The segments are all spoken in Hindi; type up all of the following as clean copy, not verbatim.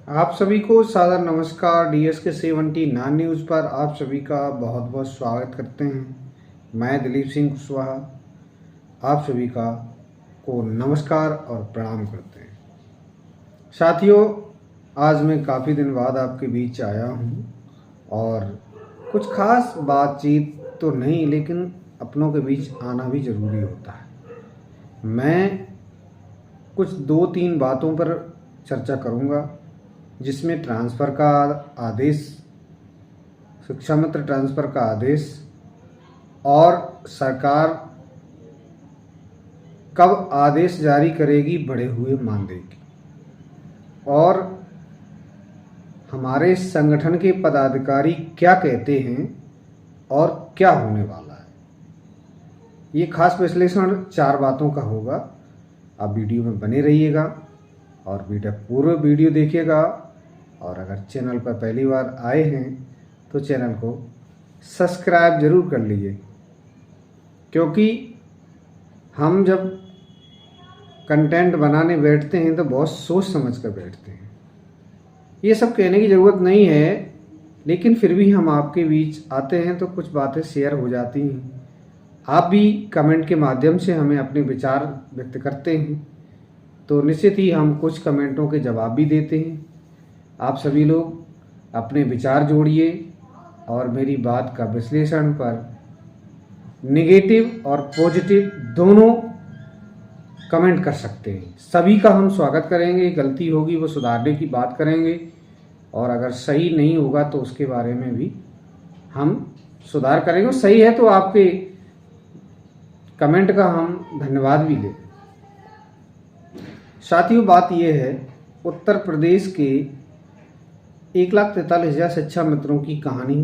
आप सभी को सादर नमस्कार। DSK-79 न्यूज़ पर आप सभी का बहुत बहुत स्वागत करते हैं। मैं दिलीप सिंह कुशवाहा आप सभी का को नमस्कार और प्रणाम करते हैं। साथियों, आज मैं काफ़ी दिन बाद आपके बीच आया हूं और कुछ खास बातचीत तो नहीं, लेकिन अपनों के बीच आना भी ज़रूरी होता है। मैं कुछ 2-3 बातों पर चर्चा करूंगा, जिसमें ट्रांसफ़र का आदेश, शिक्षा मित्र ट्रांसफ़र का आदेश और सरकार कब आदेश जारी करेगी बढ़े हुए मानदेय की, और हमारे संगठन के पदाधिकारी क्या कहते हैं और क्या होने वाला है। ये खास विश्लेषण 4 बातों का होगा। आप वीडियो में बने रहिएगा और पूरा वीडियो देखिएगा। और अगर चैनल पर पहली बार आए हैं तो चैनल को सब्सक्राइब जरूर कर लीजिए, क्योंकि हम जब कंटेंट बनाने बैठते हैं तो बहुत सोच समझ कर बैठते हैं। ये सब कहने की ज़रूरत नहीं है, लेकिन फिर भी हम आपके बीच आते हैं तो कुछ बातें शेयर हो जाती हैं। आप भी कमेंट के माध्यम से हमें अपने विचार व्यक्त करते हैं, तो निश्चित ही हम कुछ कमेंटों के जवाब भी देते हैं। आप सभी लोग अपने विचार जोड़िए और मेरी बात का विश्लेषण पर नेगेटिव और पॉजिटिव दोनों कमेंट कर सकते हैं। सभी का हम स्वागत करेंगे। गलती होगी वो सुधारने की बात करेंगे, और अगर सही नहीं होगा तो उसके बारे में भी हम सुधार करेंगे। सही है तो आपके कमेंट का हम धन्यवाद भी लें। साथियों, बात यह है, उत्तर प्रदेश के 1,43,000 शिक्षा मित्रों की कहानी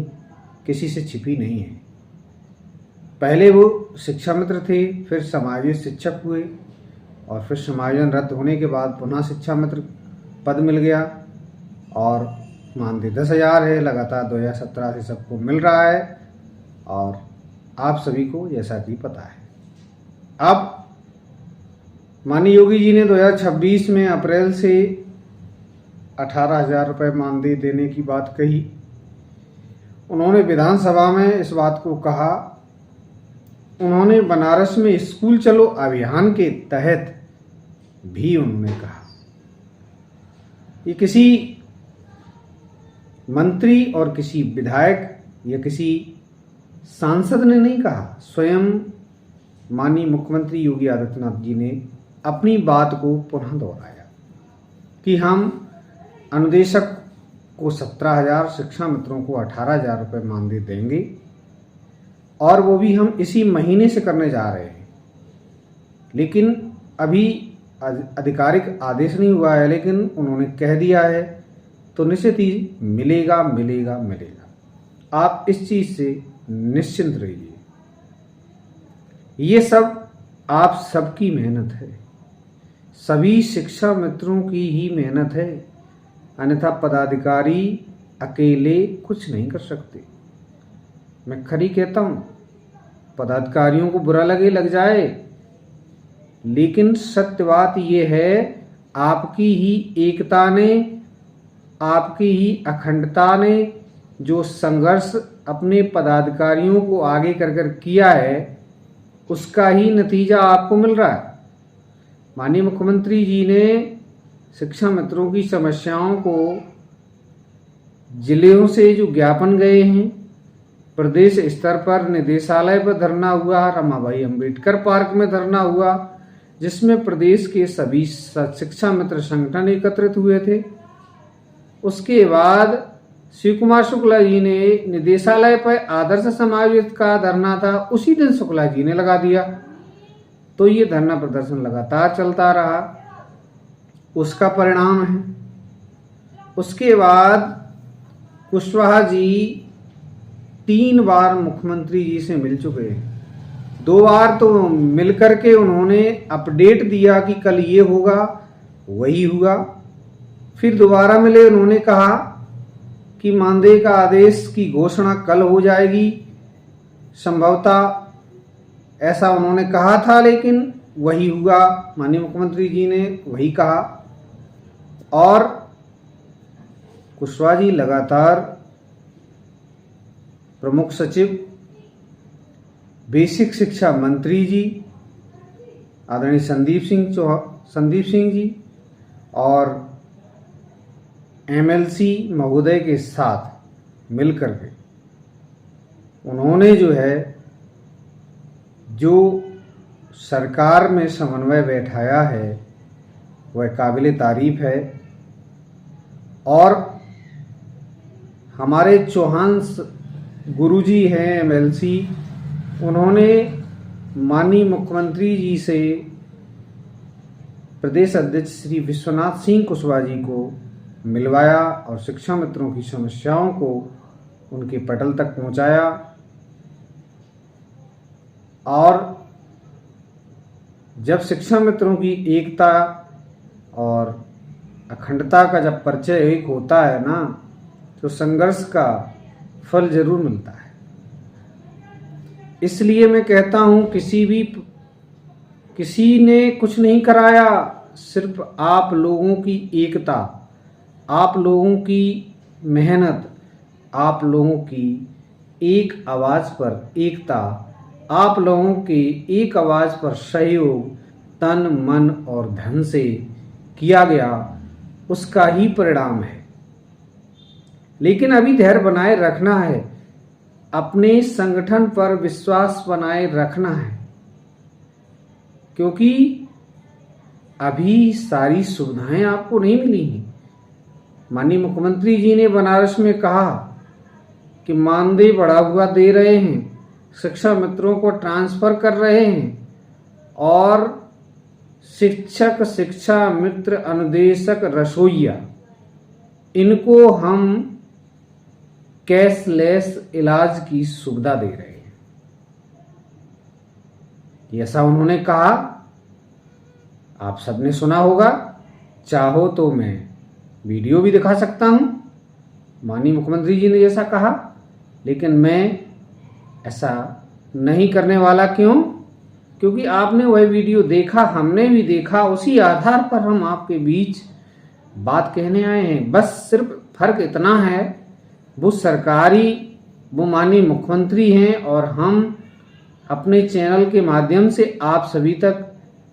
किसी से छिपी नहीं है। पहले वो शिक्षा मित्र थे, फिर समाजिक शिक्षक हुए, और फिर समायोजन रद्द होने के बाद पुनः शिक्षा मित्र पद मिल गया, और मानदेय 10,000 है। लगातार 2017 से सबको मिल रहा है, और आप सभी को जैसा कि पता है। अब माननीय योगी जी ने 2026 में अप्रैल से 18,000 रुपये मानदेय देने की बात कही। उन्होंने विधानसभा में इस बात को कहा। उन्होंने बनारस में स्कूल चलो अभियान के तहत भी उन्होंने कहा। ये किसी मंत्री और किसी विधायक या किसी सांसद ने नहीं कहा, स्वयं माननीय मुख्यमंत्री योगी आदित्यनाथ जी ने अपनी बात को पुनः दोहराया कि हम अनुदेशक को 17,000, शिक्षा मित्रों को 18,000 रुपये मानदेय देंगे, और वो भी हम इसी महीने से करने जा रहे हैं। लेकिन अभी आधिकारिक आदेश नहीं हुआ है, लेकिन उन्होंने कह दिया है, तो निश्चित ही मिलेगा मिलेगा मिलेगा। आप इस चीज़ से निश्चिंत रहिए। ये सब आप सबकी मेहनत है, सभी शिक्षा मित्रों की ही मेहनत है। अन्यथा पदाधिकारी अकेले कुछ नहीं कर सकते। मैं खरी कहता हूँ, पदाधिकारियों को बुरा लगे लग जाए, लेकिन सत्य बात यह है, आपकी ही एकता ने, आपकी ही अखंडता ने जो संघर्ष अपने पदाधिकारियों को आगे कर कर किया है, उसका ही नतीजा आपको मिल रहा है। माननीय मुख्यमंत्री जी ने शिक्षा मित्रों की समस्याओं को, जिलों से जो ज्ञापन गए हैं, प्रदेश स्तर पर निदेशालय पर धरना हुआ, रमाबाई अंबेडकर पार्क में धरना हुआ, जिसमें प्रदेश के सभी शिक्षा मित्र संगठन एकत्रित हुए थे। उसके बाद शिव कुमार शुक्ला जी ने निदेशालय पर आदर्श समाज का धरना था, उसी दिन शुक्ला जी ने लगा दिया। तो ये धरना प्रदर्शन लगातार चलता रहा, उसका परिणाम है। उसके बाद कुशवाहा जी 3 बार मुख्यमंत्री जी से मिल चुके हैं। 2 बार तो मिलकर के उन्होंने अपडेट दिया कि कल ये होगा, वही हुआ। फिर दोबारा मिले, उन्होंने कहा कि मानदेय का आदेश की घोषणा कल हो जाएगी, संभवतः ऐसा उन्होंने कहा था, लेकिन वही हुआ। माननीय मुख्यमंत्री जी ने वही कहा। और कुशवाहा जी लगातार प्रमुख सचिव, बेसिक शिक्षा मंत्री जी आदरणीय संदीप सिंह जी और एमएलसी महोदय के साथ मिलकर के उन्होंने जो सरकार में समन्वय बैठाया है वह काबिले तारीफ है। और हमारे चौहान गुरुजी हैं एमएलसी, उन्होंने माननीय मुख्यमंत्री जी से प्रदेश अध्यक्ष श्री विश्वनाथ सिंह कुशवाहा जी को मिलवाया और शिक्षा मित्रों की समस्याओं को उनके पटल तक पहुंचाया। और जब शिक्षा मित्रों की एकता और अखंडता का जब परिचय एक होता है ना, तो संघर्ष का फल जरूर मिलता है। इसलिए मैं कहता हूं, किसी ने कुछ नहीं कराया, सिर्फ आप लोगों की एकता, आप लोगों की मेहनत, आप लोगों की एक आवाज़ पर एकता, आप लोगों के एक आवाज़ पर सहयोग तन मन और धन से किया गया, उसका ही परिणाम है। लेकिन अभी धैर्य बनाए रखना है, अपने संगठन पर विश्वास बनाए रखना है, क्योंकि अभी सारी सुविधाएं आपको नहीं मिली हैं। माननीय मुख्यमंत्री जी ने बनारस में कहा कि मानदेय बढ़ा हुआ दे रहे हैं, शिक्षा मित्रों को ट्रांसफर कर रहे हैं और शिक्षक, शिक्षा मित्र, अनुदेशक, रसोइया, इनको हम कैशलेस इलाज की सुविधा दे रहे हैं। ऐसा उन्होंने कहा, आप सबने सुना होगा। चाहो तो मैं वीडियो भी दिखा सकता हूं, माननीय मुख्यमंत्री जी ने जैसा कहा, लेकिन मैं ऐसा नहीं करने वाला। क्यों? क्योंकि आपने वह वीडियो देखा, हमने भी देखा, उसी आधार पर हम आपके बीच बात कहने आए हैं। बस सिर्फ फर्क इतना है, वो सरकारी, वो माननीय मुख्यमंत्री हैं और हम अपने चैनल के माध्यम से आप सभी तक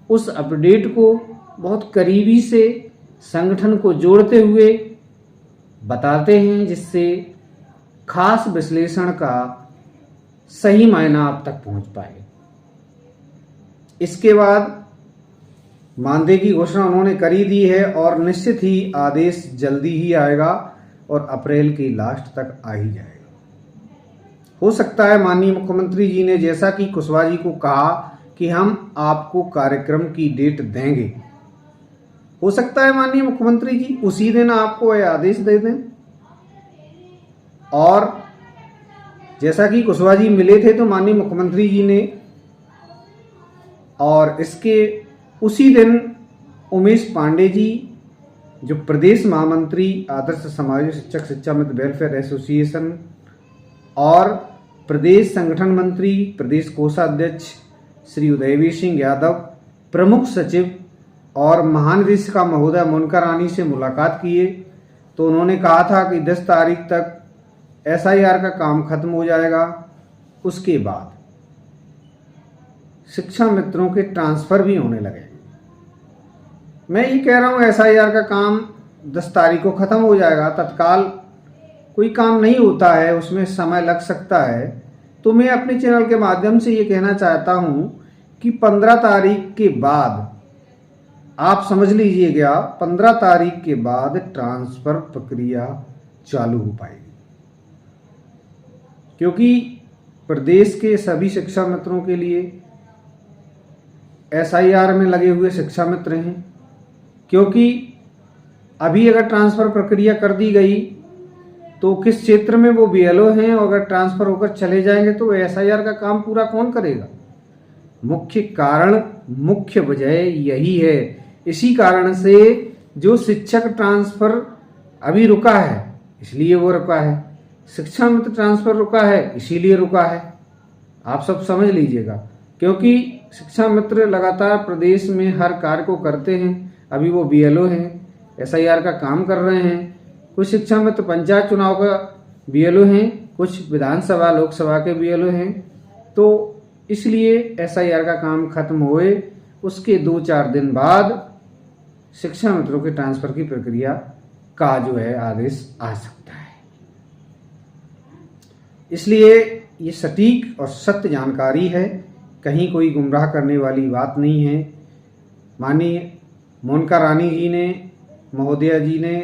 उस अपडेट को बहुत करीबी से संगठन को जोड़ते हुए बताते हैं, जिससे खास विश्लेषण का सही मायना आप तक पहुंच पाए। इसके बाद मानदेय की घोषणा उन्होंने करी दी है और निश्चित ही आदेश जल्दी ही आएगा और अप्रैल के लास्ट तक आ ही जाएगा। हो सकता है माननीय मुख्यमंत्री जी ने, जैसा कि कुशवाहा जी को कहा कि हम आपको कार्यक्रम की डेट देंगे, हो सकता है माननीय मुख्यमंत्री जी उसी दिन आपको यह आदेश दे दें। और जैसा कि कुशवाहा जी मिले थे तो माननीय मुख्यमंत्री जी ने, और इसके उसी दिन उमेश पांडे जी, जो प्रदेश महामंत्री आदर्श समाज शिक्षक शिक्षा मित्र वेलफेयर एसोसिएशन और प्रदेश संगठन मंत्री, प्रदेश कोषाध्यक्ष श्री उदयवीर सिंह यादव, प्रमुख सचिव और महानिदेशिका महोदय मोनिका रानी से मुलाकात किए, तो उन्होंने कहा था कि 10 तारीख तक एसआईआर का काम खत्म हो जाएगा। उसके बाद शिक्षा मित्रों के ट्रांसफर भी होने लगे। मैं ये कह रहा हूँ एसआईआर का काम 10 तारीख को खत्म हो जाएगा, तत्काल कोई काम नहीं होता है, उसमें समय लग सकता है। तो मैं अपने चैनल के माध्यम से ये कहना चाहता हूँ कि 15 तारीख के बाद आप समझ लीजिएगा, 15 तारीख के बाद ट्रांसफर प्रक्रिया चालू हो पाएगी, क्योंकि प्रदेश के सभी शिक्षा मित्रों के लिए एसआईआर में लगे हुए शिक्षा मित्र हैं। क्योंकि अभी अगर ट्रांसफर प्रक्रिया कर दी गई तो किस क्षेत्र में वो बीएलओ हैं, और अगर ट्रांसफर होकर चले जाएंगे तो एसआईआर का काम पूरा कौन करेगा? मुख्य कारण, मुख्य वजह यही है। इसी कारण से जो शिक्षक ट्रांसफर अभी रुका है, इसलिए वो रुका है, शिक्षा मित्र ट्रांसफर रुका है इसीलिए रुका है। आप सब समझ लीजिएगा, क्योंकि शिक्षा मित्र लगातार प्रदेश में हर कार्य को करते हैं। अभी वो बीएलओ हैं, एसआईआर का काम कर रहे हैं, कुछ शिक्षा मित्र पंचायत चुनाव का बीएलओ हैं, कुछ विधानसभा लोकसभा के बीएलओ हैं। तो इसलिए एसआईआर का काम खत्म हुए उसके 2-4 दिन बाद शिक्षा मित्रों के ट्रांसफर की प्रक्रिया का जो है आदेश आ सकता है। इसलिए ये सटीक और सत्य जानकारी है, कहीं कोई गुमराह करने वाली बात नहीं है। माननीय मोनिका रानी जी ने, महोदया जी ने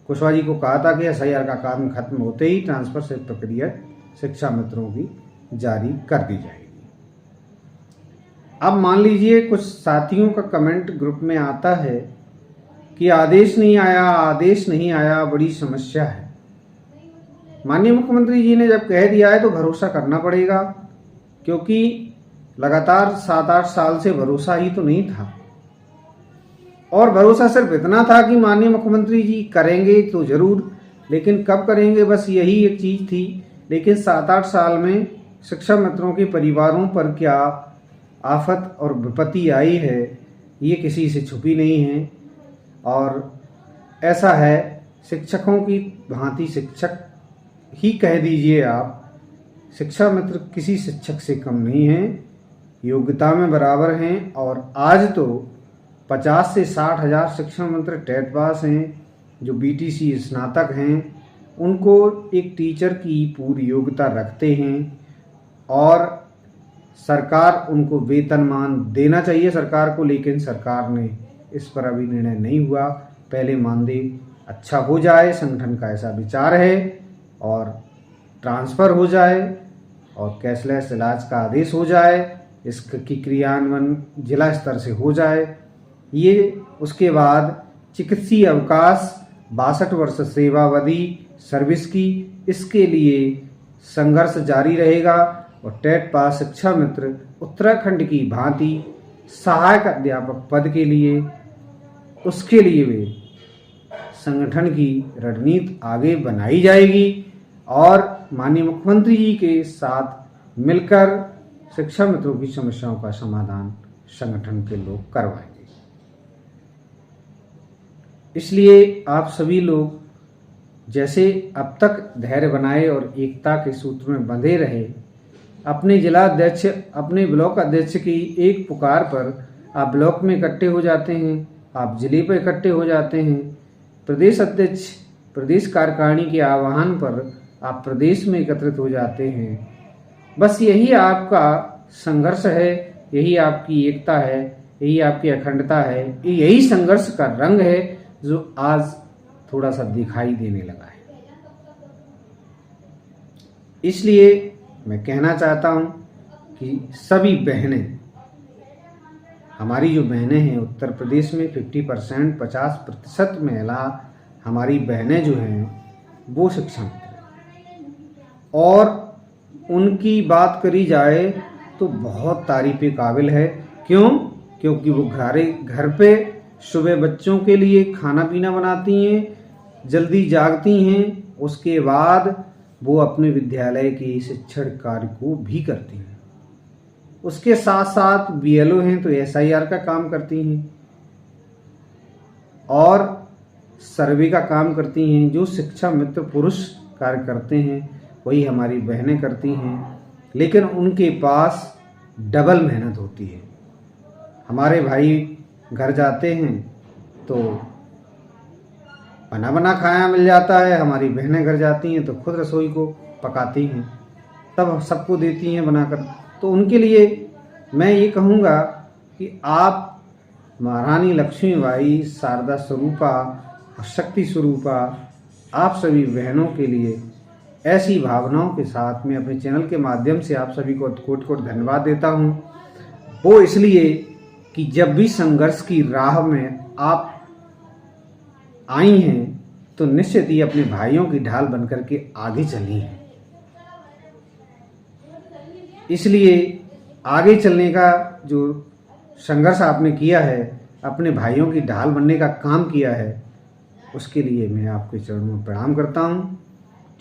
कुशवाहा जी को कहा था कि एसआईआर का काम खत्म होते ही ट्रांसफर से प्रक्रिया शिक्षा मित्रों की जारी कर दी जाएगी। अब मान लीजिए कुछ साथियों का कमेंट ग्रुप में आता है कि आदेश नहीं आया, बड़ी समस्या है। माननीय मुख्यमंत्री जी ने जब कह दिया है तो भरोसा करना पड़ेगा, क्योंकि लगातार 7-8 साल से भरोसा ही तो नहीं था। और भरोसा सिर्फ इतना था कि माननीय मुख्यमंत्री जी करेंगे तो जरूर, लेकिन कब करेंगे बस यही एक चीज थी। लेकिन 7-8 साल में शिक्षा मित्रों के परिवारों पर क्या आफत और विपत्ति आई है ये किसी से छुपी नहीं है। और ऐसा है, शिक्षकों की भांति शिक्षक ही कह दीजिए आप, शिक्षा मित्र किसी शिक्षक से कम नहीं हैं, योग्यता में बराबर हैं। और आज तो 50 से 60 हज़ार शिक्षा मित्र टेट पास हैं, जो बीटीसी स्नातक हैं, उनको एक टीचर की पूरी योग्यता रखते हैं। और सरकार उनको वेतनमान देना चाहिए सरकार को, लेकिन सरकार ने इस पर अभी निर्णय नहीं हुआ। पहले मानदेय अच्छा हो जाए, संगठन का ऐसा विचार है, और ट्रांसफ़र हो जाए और कैशलेस इलाज का आदेश हो जाए, इसकी क्रियान्वयन जिला स्तर से हो जाए। ये उसके बाद चिकित्सीय अवकाश 62 वर्ष सेवावधि सर्विस की, इसके लिए संघर्ष जारी रहेगा। और टेट पास शिक्षा मित्र उत्तराखंड की भांति सहायक अध्यापक पद के लिए, उसके लिए वे संगठन की रणनीति आगे बनाई जाएगी और माननीय मुख्यमंत्री जी के साथ मिलकर शिक्षा मित्रों की समस्याओं का समाधान संगठन के लोग करवाएंगे। इसलिए आप सभी लोग जैसे अब तक धैर्य बनाए और एकता के सूत्र में बंधे रहे, अपने जिला अध्यक्ष, अपने ब्लॉक अध्यक्ष की एक पुकार पर आप ब्लॉक में इकट्ठे हो जाते हैं, आप जिले पर इकट्ठे हो जाते हैं, प्रदेश अध्यक्ष प्रदेश कार्यकारिणी के आह्वान पर आप प्रदेश में एकत्रित हो जाते हैं। बस यही आपका संघर्ष है, यही आपकी एकता है, यही आपकी अखंडता है, यही संघर्ष का रंग है जो आज थोड़ा सा दिखाई देने लगा है। इसलिए मैं कहना चाहता हूं कि सभी बहनें, हमारी जो बहनें हैं उत्तर प्रदेश में 50% महिला हमारी बहनें जो हैं वो शिक्षा मित्र हैं, और उनकी बात करी जाए तो बहुत तारीफ़ काबिल है। क्यों? क्योंकि वो घर पे सुबह बच्चों के लिए खाना पीना बनाती हैं, जल्दी जागती हैं, उसके बाद वो अपने विद्यालय के शिक्षण कार्य को भी करती हैं। उसके साथ साथ बीएलओ हैं तो एसआईआर का काम करती हैं और सर्वे का काम करती हैं। जो शिक्षा मित्र पुरुष कार्य करते हैं वही हमारी बहनें करती हैं, लेकिन उनके पास डबल मेहनत होती है। हमारे भाई घर जाते हैं तो बना खाया मिल जाता है, हमारी बहनें घर जाती हैं तो खुद रसोई को पकाती हैं, तब सबको देती हैं बनाकर। तो उनके लिए मैं ये कहूँगा कि आप महारानी लक्ष्मीबाई, शारदा स्वरूपा और शक्ति स्वरूपा, आप सभी बहनों के लिए ऐसी भावनाओं के साथ में अपने चैनल के माध्यम से आप सभी को कोट धन्यवाद देता हूँ। वो इसलिए कि जब भी संघर्ष की राह में आप आई हैं तो निश्चित ही अपने भाइयों की ढाल बनकर के आगे चली हैं। इसलिए आगे चलने का जो संघर्ष आपने किया है, अपने भाइयों की ढाल बनने का काम किया है, उसके लिए मैं आपके चरणों में प्रणाम करता हूँ।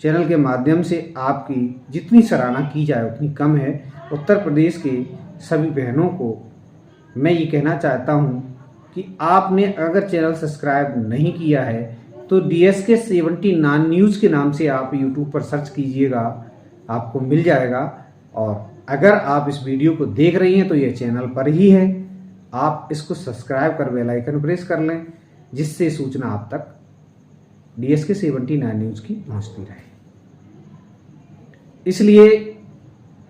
चैनल के माध्यम से आपकी जितनी सराहना की जाए उतनी कम है। उत्तर प्रदेश के सभी बहनों को मैं ये कहना चाहता हूँ कि आपने अगर चैनल सब्सक्राइब नहीं किया है तो DSK 79 न्यूज़ के नाम से आप यूट्यूब पर सर्च कीजिएगा, आपको मिल जाएगा। और अगर आप इस वीडियो को देख रही हैं तो ये चैनल पर ही है, आप इसको सब्सक्राइब कर बेल आइकन प्रेस कर लें, जिससे सूचना आप तक DSK 79 न्यूज़ की पहुंचती रहे। इसलिए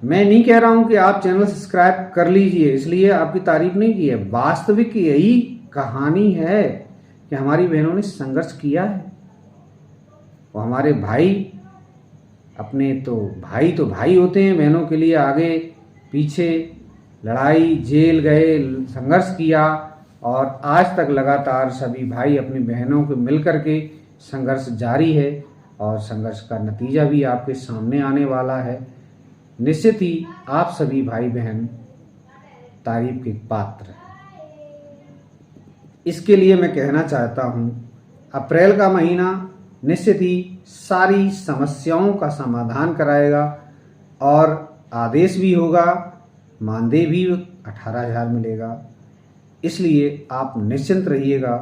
मैं नहीं कह रहा हूं कि आप चैनल सब्सक्राइब कर लीजिए, इसलिए आपकी तारीफ नहीं की है। वास्तविक यही कहानी है कि हमारी बहनों ने संघर्ष किया है। वो हमारे भाई, अपने तो भाई होते हैं, बहनों के लिए आगे पीछे लड़ाई, जेल गए, संघर्ष किया, और आज तक लगातार सभी भाई अपनी बहनों को मिल करके संघर्ष जारी है। और संघर्ष का नतीजा भी आपके सामने आने वाला है। निश्चित ही आप सभी भाई बहन तारीफ के पात्र हैं। इसके लिए मैं कहना चाहता हूं, अप्रैल का महीना निश्चित ही सारी समस्याओं का समाधान कराएगा और आदेश भी होगा, मानदेय भी 18,000 मिलेगा। इसलिए आप निश्चिंत रहिएगा।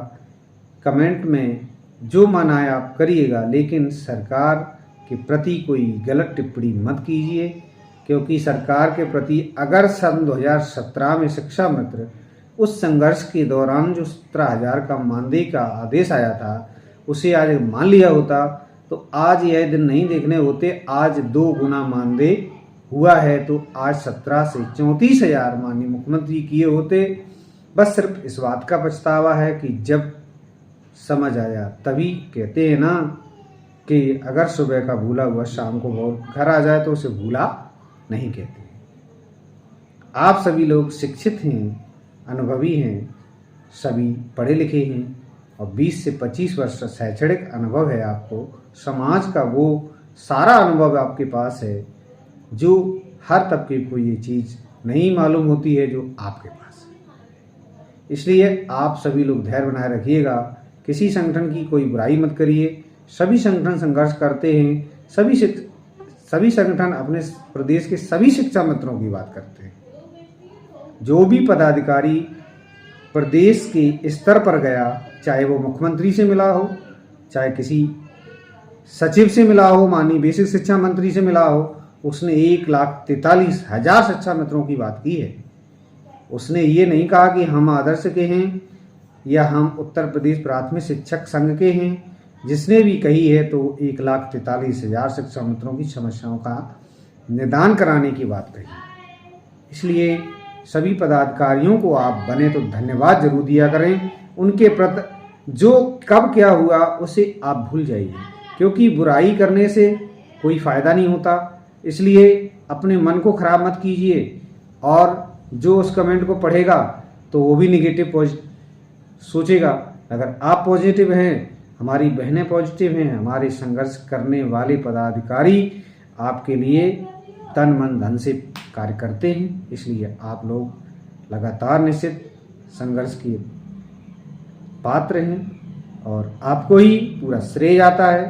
कमेंट में जो मन आए आप करिएगा, लेकिन सरकार के प्रति कोई गलत टिप्पणी मत कीजिए, क्योंकि सरकार के प्रति अगर सन 2017 में शिक्षा मित्र उस संघर्ष के दौरान जो 17,000 का मानदेय का आदेश आया था उसे आज मान लिया होता तो आज यह दिन नहीं देखने होते। आज 2 गुना मानदेय हुआ है, तो आज 17 से 34,000 माननीय मुख्यमंत्री किए होते। बस सिर्फ इस बात का पछतावा है कि जब समझ आया तभी। कहते हैं ना कि अगर सुबह का भूला हुआ शाम को घर आ जाए तो उसे भूला नहीं कहते। आप सभी लोग शिक्षित हैं, अनुभवी हैं, सभी पढ़े लिखे हैं और 20 से 25 वर्ष शैक्षणिक अनुभव है आपको। समाज का वो सारा अनुभव आपके पास है जो हर तबके को ये चीज़ नहीं मालूम होती है जो आपके पास है। इसलिए आप सभी लोग धैर्य बनाए रखिएगा। किसी संगठन की कोई बुराई मत करिए। सभी संगठन संघर्ष करते हैं। सभी संगठन अपने प्रदेश के सभी शिक्षा मित्रों की बात करते हैं। जो भी पदाधिकारी प्रदेश के स्तर पर गया, चाहे वो मुख्यमंत्री से मिला हो, चाहे किसी सचिव से मिला हो, माननीय बेसिक शिक्षा मंत्री से मिला हो, उसने 1,43,000 शिक्षा मित्रों की बात की है। उसने ये नहीं कहा कि हम आदर्श के हैं या हम उत्तर प्रदेश प्राथमिक शिक्षक संघ के हैं। जिसने भी कही है तो 1,43,000 शिक्षा मित्रों की समस्याओं का निदान कराने की बात कही। इसलिए सभी पदाधिकारियों को आप बने तो धन्यवाद जरूर दिया करें। उनके प्रति जो कब क्या हुआ उसे आप भूल जाइए, क्योंकि बुराई करने से कोई फ़ायदा नहीं होता। इसलिए अपने मन को ख़राब मत कीजिए, और जो उस कमेंट को पढ़ेगा तो वो भी निगेटिव सोचेगा। अगर आप पॉजिटिव हैं, हमारी बहनें पॉजिटिव हैं, हमारे संघर्ष करने वाले पदाधिकारी आपके लिए तन मन धन से कार्य करते हैं। इसलिए आप लोग लगातार निश्चित संघर्ष के पात्र हैं और आपको ही पूरा श्रेय जाता है,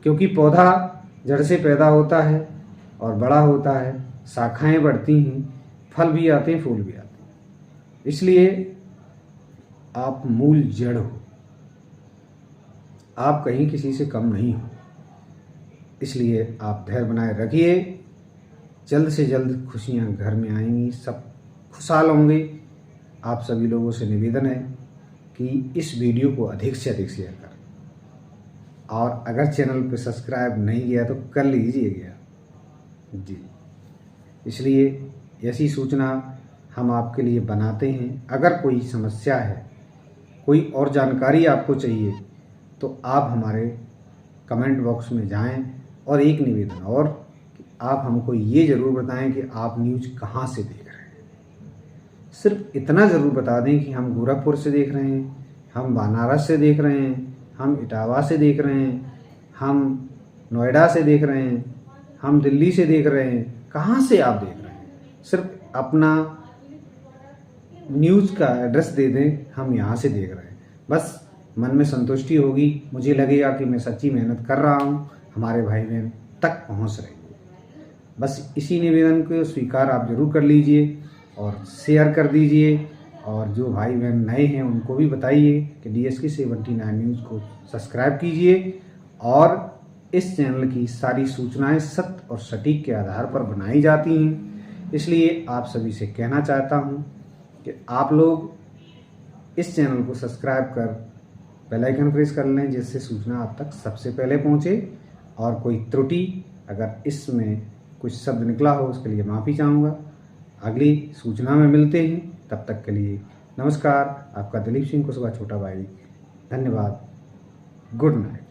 क्योंकि पौधा जड़ से पैदा होता है और बड़ा होता है, शाखाएं बढ़ती हैं, फल भी आते हैं, फूल भी आते हैं। इसलिए आप मूल जड़ हो, आप कहीं किसी से कम नहीं हो। इसलिए आप धैर्य बनाए रखिए। जल्द से जल्द खुशियां घर में आएंगी, सब खुशहाल होंगे। आप सभी लोगों से निवेदन है कि इस वीडियो को अधिक से अधिक शेयर करें, और अगर चैनल पर सब्सक्राइब नहीं किया तो कर लीजिएगा जी। इसलिए ऐसी सूचना हम आपके लिए बनाते हैं। अगर कोई समस्या है, कोई और जानकारी आपको चाहिए, तो आप हमारे कमेंट बॉक्स में जाएं। और एक निवेदन और, आप हमको ये ज़रूर बताएं कि आप न्यूज़ कहाँ से देख रहे हैं। सिर्फ इतना ज़रूर बता दें कि हम गोरखपुर से देख रहे हैं, हम बनारस से देख रहे हैं, हम इटावा से देख रहे हैं, हम नोएडा से देख रहे हैं, हम दिल्ली से देख रहे हैं। कहाँ से आप देख रहे हैं, सिर्फ अपना न्यूज़ का एड्रेस दे दें, हम यहाँ से देख रहे हैं। बस मन में संतुष्टि होगी, मुझे लगेगा कि मैं सच्ची मेहनत कर रहा हूँ, हमारे भाई बहन तक पहुँच रही है। बस इसी निवेदन को स्वीकार आप जरूर कर लीजिए और शेयर कर दीजिए, और जो भाई बहन नए हैं उनको भी बताइए कि DSK 79 न्यूज़ को सब्सक्राइब कीजिए। और इस चैनल की सारी सूचनाएं सत्य और सटीक के आधार पर बनाई जाती हैं, इसलिए आप सभी से कहना चाहता हूं कि आप लोग इस चैनल को सब्सक्राइब कर बेल आइकन प्रेस कर लें, जिससे सूचना आप तक सबसे पहले पहुंचे। और कोई त्रुटि अगर इसमें कुछ शब्द निकला हो उसके लिए माफ़ी चाहूँगा। अगली सूचना में मिलते हैं, तब तक के लिए नमस्कार। आपका दिलीप सिंह कुशवाहा, छोटा भाई। धन्यवाद। Good night.